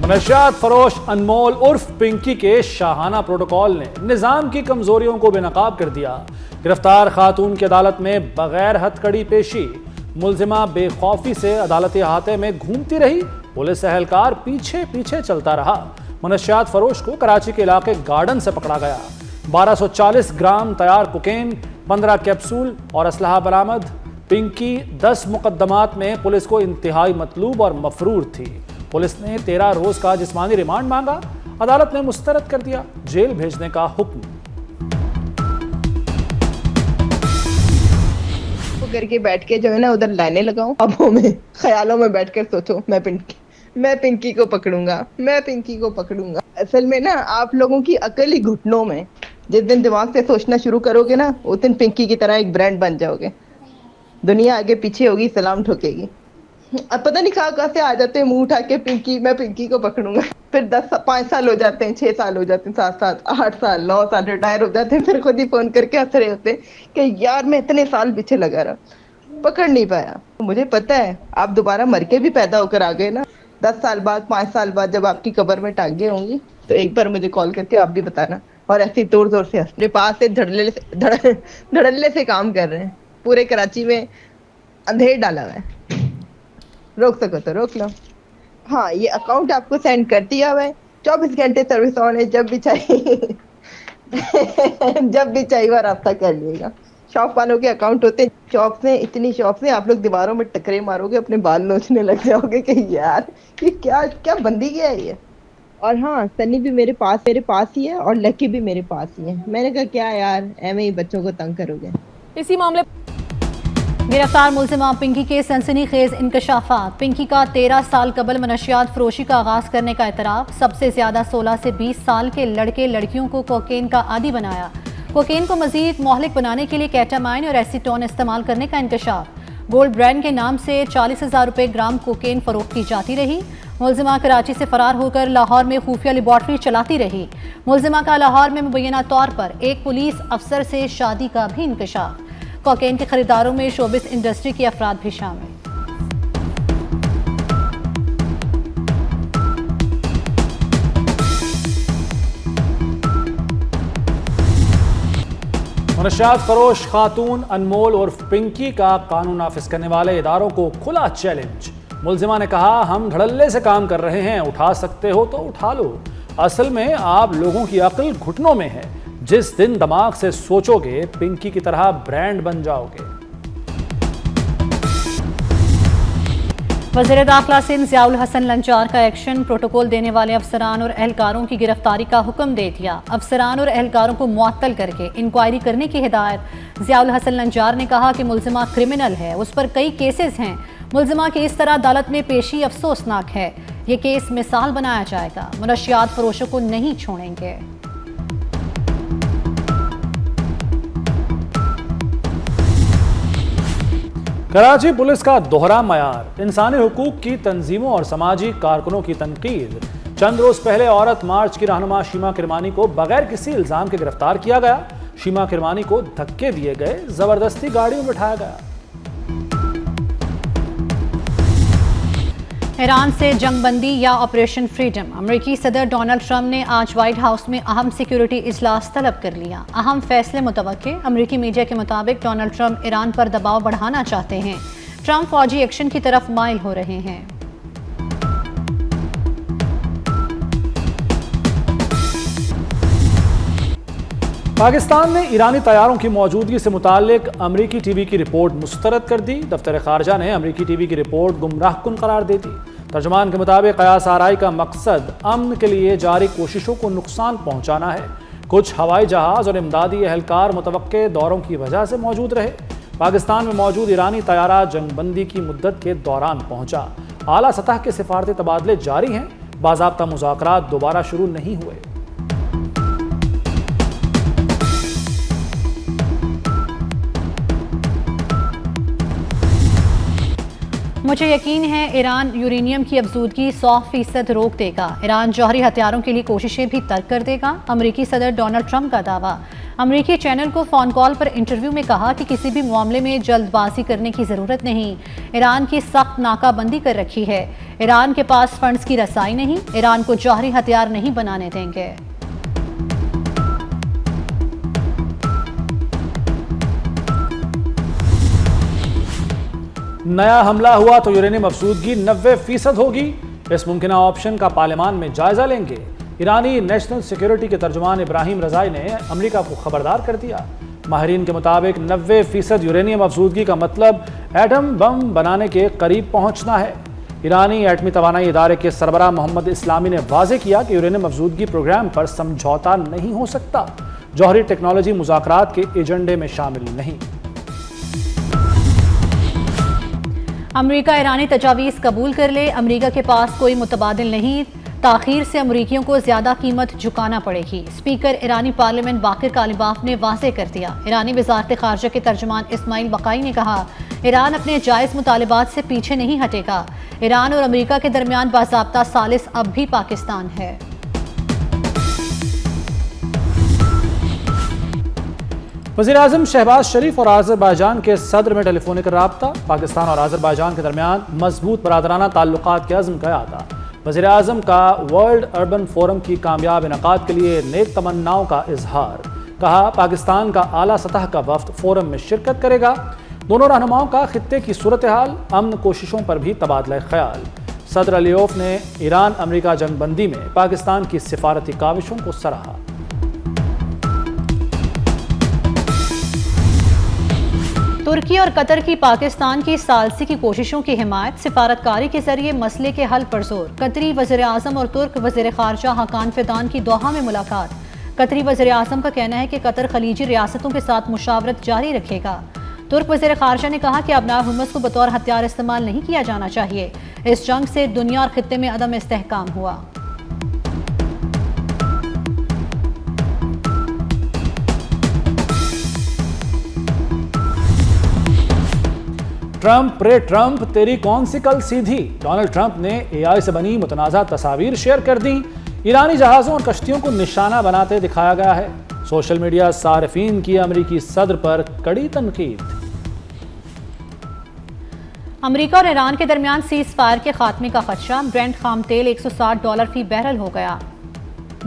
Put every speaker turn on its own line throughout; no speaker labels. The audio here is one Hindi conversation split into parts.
मनशियात फरोश अनमोल उर्फ पिंकी के शाहाना प्रोटोकॉल ने निजाम की कमजोरियों को बेनकाब कर दिया। गिरफ्तार खातून की अदालत में बगैर हथकड़ी पेशी। मुलजिमा बेखौफी से अदालती अहाते में घूमती रही। पुलिस एहलकार पीछे पीछे चलता रहा। मनशियात फरोश को कराची के इलाके गार्डन से पकड़ा गया। 1240 ग्राम तैयार कोकेन, 15 कैप्सूल और असलहा बरामद। पिंकी 10 मुकदमात में पुलिस को इंतहाई मतलूब और मफरूर थी। पुलिस ने 13 रोज का जिस्मानी रिमांड मांगा। अदालत ने मुस्तरद कर दिया। जेल भेजने का हुक्म।
करके बैठ के जो है ना उधर लाइनें लगाऊं। अब मैं ख्यालों में बैठकर सोचो मैं पिंकी को पकड़ूंगा, मैं पिंकी को पकड़ूंगा। असल में ना आप लोगों की अकल ही घुटनों में। जिस दिन दिमाग से सोचना शुरू करोगे ना उस दिन पिंकी की तरह एक ब्रांड बन जाओगे। दुनिया आगे पीछे होगी, सलाम ठोकेगी। अब पता नहीं कहाँ से आ जाते हैं मुंह उठा के मैं पिंकी को पकड़ूंगा। फिर 5 साल हो जाते हैं, 6 साल हो जाते हैं, 7 साल, 8 साल, 9 साल रिटायर हो जाते हैं। फिर खुद ही फोन करके हंस रहे होते हैं कि यार मैं इतने साल पीछे लगा रहा, पकड़ नहीं पाया। मुझे पता है आप दोबारा मर के भी पैदा होकर आ गए ना 10 साल बाद, 5 साल बाद, जब आपकी कब्र में टांगे होंगी तो एक बार मुझे कॉल करके आप भी बताना। और ऐसे जोर जोर से अपने पास से धड़ल्ले से काम कर रहे हैं। पूरे कराची में अंधेर डाला हुआ है। रोक सको तो रोक लो। हाँ, ये अकाउंट आपको सेंड कर दिया हुआ है। 24 घंटे सर्विस ऑन है। जब भी चाहिए जब भी चाहिए रास्ता कर लिएगा। शॉप वालों के अकाउंट होते हैं। शॉप में इतनी शॉप में आप लोग दीवारों में टकरे मारोगे, अपने बाल नोचने लग जाओगे कि यार ये क्या बंदी क्या है ये। और हाँ, सनी भी मेरे पास ही है और लकी भी मेरे पास ही है। मैंने कहा क्या यार एवं ही बच्चों को तंग करोगे।
इसी मामले गिरफ्तार मुलजिमा पिंकी के सनसनीखेज इंकशाफात। पिंकी का 13 साल कबल मनशियात फरोशी का आगाज करने का एतराफ। सबसे ज्यादा 16 से 20 साल के लड़के लड़कियों को कोकेन का आदी बनाया। कोकेन को मजीद मोहलिक बनाने के लिए केटामाइन और एसीटोन इस्तेमाल करने का इंकशाफ। गोल्ड ब्रांड के नाम से 40,000 रुपए ग्राम कोकेन फरोख्त की जाती रही। मुलजिमा कराची से फरार होकर लाहौर में खुफिया लेबॉर्ट्री चलाती रही। मुलजिमा का लाहौर में मुबैना तौर पर एक पुलिस अफसर से शादी का भी इंकशाफ। कोकेन के खरीदारों में शोबिस इंडस्ट्री के अफराद भी शामिल।
मनशियात फरोश खातून अनमोल उर्फ पिंकी का कानून नाफिज करने वाले इदारों को खुला चैलेंज। मुलजिमा ने कहा हम धड़ल्ले से काम कर रहे हैं, उठा सकते हो तो उठा लो। असल में आप लोगों की अक्ल घुटनों में है। जिस दिन दिमाग से सोचोगे पिंकी की तरह ब्रांड बन जाओगे।
वज़ीर दाखिला सिंध ज़ियाउल हसन लंचार का एक्शन। प्रोटोकॉल देने वाले अफसरान और एहलकारों की गिरफ्तारी का हुक्म दे दिया। अफसरान और एहलकारों को मुअत्तल करके इंक्वायरी करने की हिदायत। ज़ियाउल हसन लंचार ने कहा कि मुलजिमा क्रिमिनल है, उस पर कई केसेस हैं। मुलजिमा की इस तरह अदालत में पेशी अफसोसनाक है। ये केस मिसाल बनाया जाएगा। मनशियात फरोशों को नहीं छोड़ेंगे।
कराची पुलिस का दोहरा मयार। इंसानी हुकूक की तंजीमों और समाजी कारकुनों की तनकीद। चंद रोज पहले औरत मार्च की रहनुमा शीमा किरमानी को बगैर किसी इल्जाम के गिरफ्तार किया गया। शीमा किरमानी को धक्के दिए गए, जबरदस्ती गाड़ी में बिठाया गया।
ईरान से जंगबंदी या ऑपरेशन फ्रीडम। अमेरिकी सदर डोनाल्ड ट्रंप ने आज व्हाइट हाउस में अहम सिक्योरिटी इजलास तलब कर लिया। अहम फैसले मुतवक्के। अमेरिकी मीडिया के मुताबिक डोनाल्ड ट्रंप ईरान पर दबाव बढ़ाना चाहते हैं। ट्रंप फौजी एक्शन की तरफ माइल हो रहे हैं।
पाकिस्तान ने ईरानी तैयारों की मौजूदगी से मुताल्लिक अमरीकी टीवी की रिपोर्ट मुस्तरद कर दी। दफ्तर खारजा ने अमरीकी टीवी की रिपोर्ट गुमराहकुन करार दे दी। तर्जुमान के मुताबिक कयास आराई का मकसद अमन के लिए जारी कोशिशों को नुकसान पहुंचाना है। कुछ हवाई जहाज और इमदादी एहलकार मुतवक्के दौरों की वजह से मौजूद रहे। पाकिस्तान में मौजूद ईरानी तैयारा जंगबंदी की मुद्दत के दौरान पहुंचा। आला सतह के सिफारती तबादले जारी हैं। बाज़ाब्ता मुज़ाकरात दोबारा शुरू नहीं हुए।
मुझे यकीन है ईरान यूरेनियम की अफजूदगी 100% रोक देगा। ईरान जौहरी हथियारों के लिए कोशिशें भी तर्क कर देगा। अमेरिकी सदर डोनाल्ड ट्रंप का दावा। अमेरिकी चैनल को फ़ोन कॉल पर इंटरव्यू में कहा कि किसी भी मामले में जल्दबाजी करने की ज़रूरत नहीं। ईरान की सख्त नाकाबंदी कर रखी है। ईरान के पास फंड्स की रसाई नहीं, ईरान को जौहरी हथियार नहीं बनाने देंगे।
नया हमला हुआ तो यूरेनियम अफसूदगी 90% होगी। इस मुमकिन ऑप्शन का पार्लियामान में जायजा लेंगे। ईरानी नेशनल सिक्योरिटी के तर्जुमान इब्राहिम रजाई ने अमेरिका को खबरदार कर दिया। माहिरीन के मुताबिक 90% यूरेनियम अफसूदगी का मतलब एटम बम बनाने के करीब पहुंचना है। ईरानी एटमी तवानाई इदारे के सरबराह मोहम्मद इस्लामी ने वाजे किया कि यूरेनियम अफसूदगी प्रोग्राम पर समझौता नहीं हो सकता। जौहरी टेक्नोलॉजी मुज़ाकरात के एजेंडे में शामिल नहीं।
अमेरिका ईरानी तजावीज़ कबूल कर ले, अमेरिका के पास कोई मुतबादिल नहीं, ताखीर से अमरीकियों को ज्यादा कीमत झुकाना पड़ेगी। स्पीकर ईरानी पार्लियामेंट बाकिर कालिबाफ ने वाज़े कर दिया। ईरानी वज़ारत ख़ारजा के तर्जुमान इस्माइल बकाई ने कहा, ईरान अपने जायज़ मुतालिबात से पीछे नहीं हटेगा। ईरान और अमेरिका के दरमियान बाज़ाब्ता सालिस अब भी पाकिस्तान है।
वज़ीर-ए-आज़म शहबाज शरीफ और आज़रबाईजान के सदर में टेलीफोनिक राब्ता। पाकिस्तान और आज़रबाईजान के दरमियान मजबूत बरादराना ताल्लुकात के अज़्म का यादा। वज़ीर-ए-आज़म का वर्ल्ड अर्बन फोरम की कामयाब इनकाद के लिए नेक तमन्नाओं का इजहार। कहा, पाकिस्तान का आला सतह का वफ्द फोरम में शिरकत करेगा। दोनों रहनुमाओं का खित्ते की सूरत हाल, अमन कोशिशों पर भी तबादला ख्याल। सदर अलीओफ ने ईरान अमेरिका जंगबंदी में पाकिस्तान की सिफारती काविशों को सराहा।
तुर्की और कतर की पाकिस्तान की सालसी की कोशिशों की हिमायत, सिफारतकारी के जरिए मसले के हल पर जोर। कतरी वज़ीर-ए-आज़म और तुर्क वज़ीर ख़ारजा हकान फिदान की दोहा में मुलाकात। कतरी वज़ीर-ए-आज़म का कहना है कि कतर खलीजी रियासतों के साथ मुशावरत जारी रखेगा। तुर्क वज़ीर ख़ारजा ने कहा कि अबनाए हुमस को बतौर हथियार इस्तेमाल नहीं किया जाना चाहिए। इस जंग से दुनिया और खित्ते में अदम इस्तेहकाम हुआ।
ट्रंप प्रे ट्रंप तेरी कौन सी कल सीधी। डोनाल्ड ट्रंप ने एआई से बनी मुतनाज़ा तस्वीर शेयर कर दी। ईरानी जहाज़ों और कश्तियों को निशाना बनाते दिखाया गया है। सोशल मीडिया सारिफीन की अमेरिकी सदर पर कड़ी तनकीद।
अमेरिका और ईरान के दरमियान सीज फायर के खात्मे का खदशा। ब्रेंट खाम तेल $160 फी बैरल हो गया।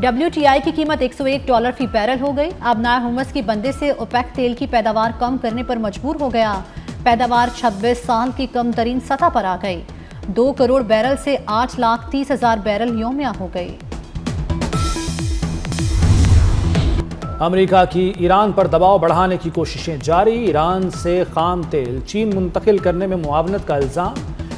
WTI की कीमत $101 फी बैरल हो गई। अबनाए हुमस की बंदे से ओपेक तेल की पैदावार कम करने पर मजबूर हो गया। पैदावार 26 साल की कम तरीन सतह पर आ गई। 2 करोड़ बैरल से 8,30,000 बैरल यौमिया हो गई।
अमेरिका की ईरान पर दबाव बढ़ाने की कोशिशें जारी। ईरान से खाम तेल चीन मुंतकिल करने में मुआवनत का इल्ज़ाम।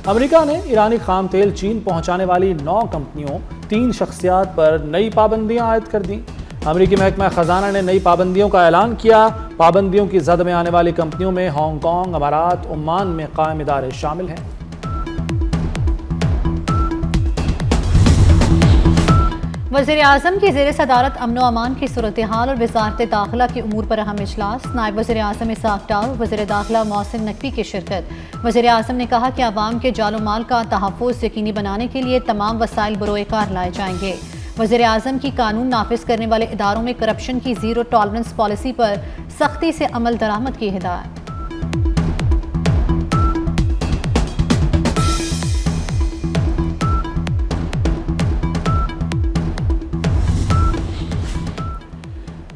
अमेरिका ने ईरानी खाम तेल चीन पहुंचाने वाली 9 कंपनियों, 3 शख्सियात पर नई पाबंदियां आयद कर दी। अमेरिकी महकमा खजाना ने नई पाबंदियों का ऐलान किया। पाबंदियों की जद में आने वाली कंपनियों में हांगकांग, अमारात, ओमान में कायम इदारे शामिल हैं।
वज़ीर-ए-आज़म की ज़ेर सदारत अमन व अमान की सूरत हाल और वज़ारत दाखिला के उमूर पर अहम इजलास। नायब वज़ीर-ए-आज़म इसाक डार, वज़ीर दाखिला मोहसिन नकवी की शिरकत। वज़ीर-ए-आज़म ने कहा कि अवाम के जालो माल का तहफ़्फ़ुज़ यकीनी बनाने के लिए तमाम वसाइल बरोए कार लाए जाएंगे। वज़ीर-ए-आज़म की कानून नाफिज करने वाले इदारों में करप्शन की ज़ीरो टॉलरेंस पॉलिसी पर सख्ती से अमल दरामद की हिदायत।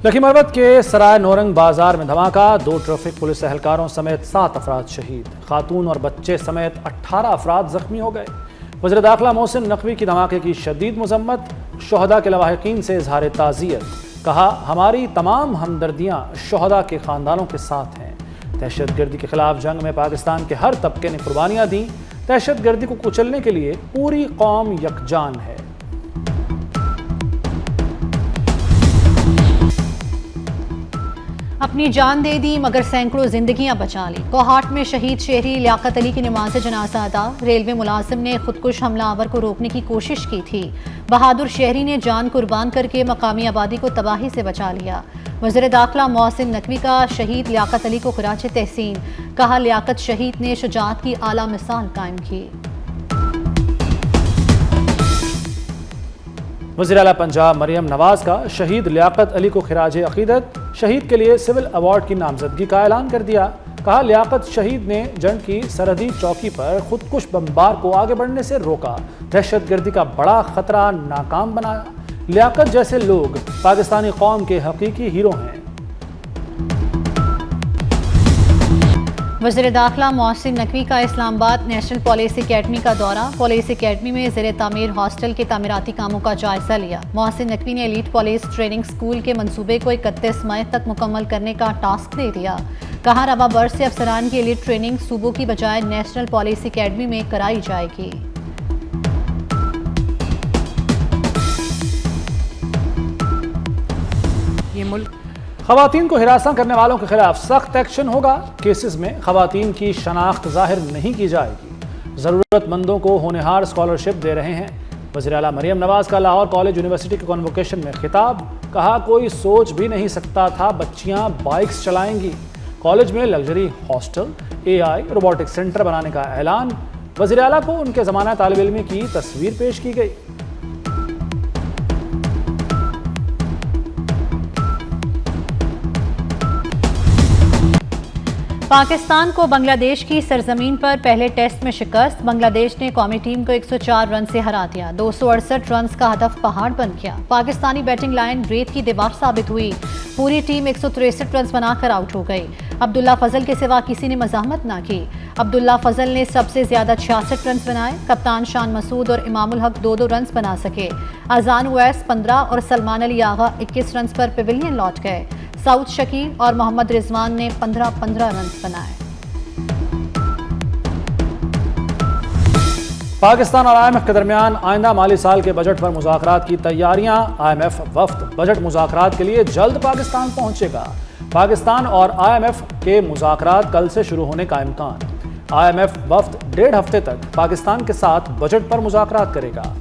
लखीमपुर के सराय नौरंग बाजार में धमाका। 2 ट्रैफिक पुलिस एहलकारों समेत 7 अफराद शहीद। खातून और बच्चे समेत 18 अफराद जख्मी हो गए। वज़ीर दाखिला मोहसिन नकवी की धमाके की शदीद मजम्मत। शोहदा के लवाहिकीन से इजहार ताज़ियत। कहा, हमारी तमाम हमदर्दियाँ शोहदा के ख़ानदानों के साथ हैं। दहशतगर्दी के खिलाफ जंग में पाकिस्तान के हर तबके ने कुर्बानियाँ दी। दहशतगर्दी को कुचलने के लिए पूरी कौम यकजान है।
अपनी जान दे दी मगर सैकड़ों जिंदगियां बचा ली। कोहाट में शहीद शहरी लियाकत अली की नमाज जनाजा अदा। रेलवे मुलाजिम ने खुदकुश हमलावर को रोकने की कोशिश की थी। बहादुर शहरी ने जान कुर्बान करके मकामी आबादी को तबाही से बचा लिया। वज़ीर दाखिला मोहसिन नकवी का शहीद लियाकत अली को खिराज तहसीन। कहा, लियाकत शहीद ने शुजाअत की आला मिसाल कायम की।
वज़ीर आला पंजाब मरियम नवाज का शहीद लियाकत अली को खिराज अकीदत। शहीद के लिए सिविल अवार्ड की नामजदगी का ऐलान कर दिया। कहा, लियाकत शहीद ने जंग की सरहदी चौकी पर खुदकुश बमबार को आगे बढ़ने से रोका, दहशतगर्दी का बड़ा खतरा नाकाम बनाया। लियाकत जैसे लोग पाकिस्तानी कौम के हकीकी हीरो हैं।
वज़ीर दाखिला मोहसिन नकवी का इस्लामाबाद नेशनल पुलिस एकेडमी का दौरा। पुलिस एकेडमी में ज़ेर तामीर हॉस्टल के तामीराती कामों का जायजा लिया। मोहसिन नकवी ने एलीट पुलिस ट्रेनिंग स्कूल के मंसूबे को 31 मई तक मुकम्मल करने का टास्क दे दिया। कहा, रवा बर्स से अफसरान की एलीट ट्रेनिंग सूबों की बजाय नेशनल पुलिस एकेडमी में कराई जाएगी।
ये मुल्क खवातीन को हिरासत करने वालों के खिलाफ सख्त एक्शन होगा। केसेस में खवातीन की शनाख्त जाहिर नहीं की जाएगी। ज़रूरतमंदों को होनहार स्कॉलरशिप दे रहे हैं। वज़ीर आला मरियम नवाज का लाहौर कॉलेज यूनिवर्सिटी के कॉन्वोकेशन में खिताब। कहा, कोई सोच भी नहीं सकता था बच्चियां बाइक्स चलाएंगी। कॉलेज में luxury hostel, AI robotic centre बनाने का ऐलान। वज़ीर आला को उनके ज़माना तालिब इल्मी की तस्वीर पेश की गई।
पाकिस्तान को बांग्लादेश की सरजमीन पर पहले टेस्ट में शिकस्त। बांग्लादेश ने कौमी टीम को 104 रन से हरा दिया। 268 रन का हदफ पहाड़ बन गया। पाकिस्तानी बैटिंग लाइन रेत की दीवार साबित हुई। पूरी टीम 163 रन बनाकर आउट हो गई। अब्दुल्ला फजल के सिवा किसी ने मज़ाहमत ना की। अब्दुल्ला फजल ने सबसे ज्यादा 66 रन बनाए। कप्तान शान मसूद और इमामुल हक 2-2 रन बना सके। अजान उवैस 15 और सलमान अली आगा 21 रन पर पेविलियन लौट गए। सऊद शकील और मोहम्मद रिजवान ने 15-15 रन बनाए।
पाकिस्तान और IMF के दरमियान आइंदा माली साल के बजट पर मुज़ाकरात की तैयारियां। IMF वफ्द बजट मुज़ाकरात के लिए जल्द पाकिस्तान पहुंचेगा। पाकिस्तान और IMF के मुज़ाकरात कल से शुरू होने का इम्कान। IMF वफ्द 1.5 हफ्ते तक पाकिस्तान के साथ बजट पर मुज़ाकरात करेगा।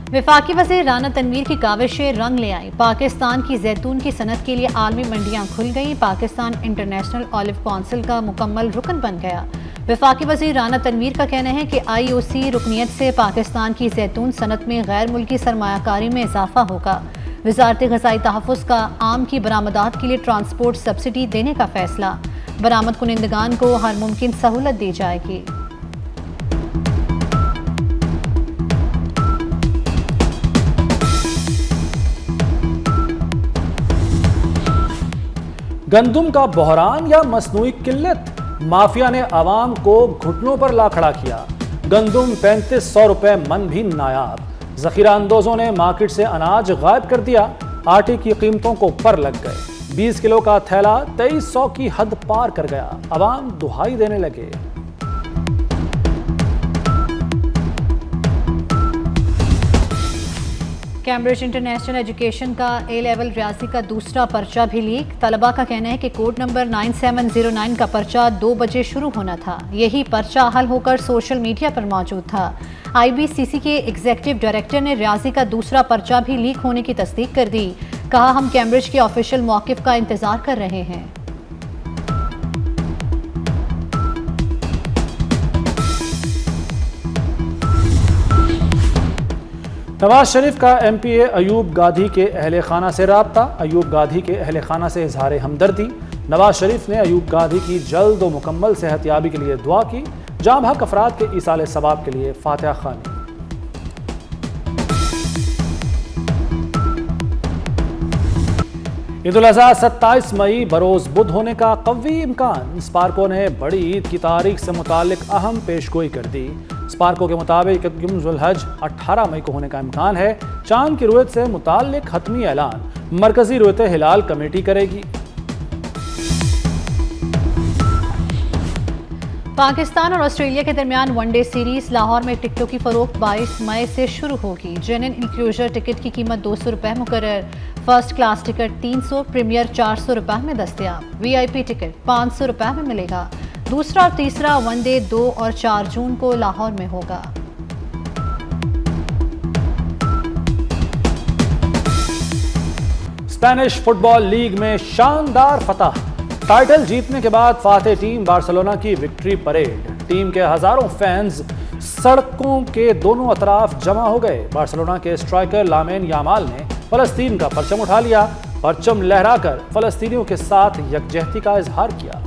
वफाकी वज़ीर राना तनवीर की काविशें रंग ले आई। पाकिस्तान की जैतून की सनत के लिए आलमी मंडियां खुल गई। पाकिस्तान इंटरनेशनल ऑलिव काउंसिल का मुकम्मल रुकन बन गया। वफाकी वज़ीर राना तनवीर का कहना है कि IOC रुकनियत से पाकिस्तान की जैतून सनत में गैर मुल्की सरमायाकारी में इजाफा होगा। वज़ारत ग़ज़ाई तहफ़्फ़ुज़ का आम की बरामदात के लिए ट्रांसपोर्ट सब्सिडी देने का फैसला। बरामद कुनिंदगान को हर मुमकिन सहूलत दी जाएगी।
गंदुम का बहरान या मसनूई किल्लत, माफिया ने आवाम को घुटनों पर ला खड़ा किया। गंदुम 3500 रुपए मन भी नायाब। जखीरा अंदोजों ने मार्केट से अनाज गायब कर दिया। आटे की कीमतों को पर लग गए। 20 किलो का थैला 2300 की हद पार कर गया। आवाम दुहाई देने लगे।
कैम्ब्रिज इंटरनेशनल एजुकेशन का A लेवल रियाजी का दूसरा पर्चा भी लीक। तलबा का कहना है कि कोड नंबर 9709 का पर्चा 2 बजे शुरू होना था। यही पर्चा हल होकर सोशल मीडिया पर मौजूद था। IBCC के एग्जीक्यूटिव डायरेक्टर ने रियाजी का दूसरा पर्चा भी लीक होने की तस्दीक कर दी। कहा, हम कैम्ब्रिज के ऑफिशियल मौक़िफ़ का इंतजार कर रहे हैं।
नवाज शरीफ का MPA अयूब गाधी के अहले खाना से राब्ता। अयूब गाधी के अहले खाना से इजहार हमदर्दी। नवाज शरीफ ने अयूब गाधी की जल्द व मुकम्मल सेहतयाबी के लिए दुआ की। जाँ बहक अफराद के ईसाल सवाब के लिए फातिहा खानी। ईद उल अज़हा 27 मई बरोज़ बुध होने का कवी इम्कान। स्पार्को ने बड़ी ईद की तारीख से मुतालिक अहम पेशगोई कर दी। स्पार्को के मुताबिक यौम ज़ुल हज 18 मई को होने का इम्कान है। चांद की रुयत से मुतालिक हतमी ऐलान मरकजी रुयत हिलाल कमेटी करेगी।
पाकिस्तान और ऑस्ट्रेलिया के दरमियान वनडे सीरीज। लाहौर में टिकटों की फरोख्त 22 मई से शुरू होगी। जनरल इंक्लूजर टिकट की कीमत 200 रुपये मुकर्रर। फर्स्ट क्लास टिकट 300, प्रीमियर 400 रुपये में दस्तयाब। VIP टिकट 500 रुपये में मिलेगा। दूसरा और तीसरा वनडे 2 और 4 जून को लाहौर में होगा।
स्पेनिश फुटबॉल लीग में शानदार फतह। टाइटल जीतने के बाद फातेह टीम बार्सिलोना की विक्ट्री परेड। टीम के हजारों फैंस सड़कों के दोनों अतराफ जमा हो गए। बार्सिलोना के स्ट्राइकर लामिन यामाल ने फलस्तीन का परचम उठा लिया। परचम लहराकर फलस्तीनियों के साथ यकजहती का इजहार किया।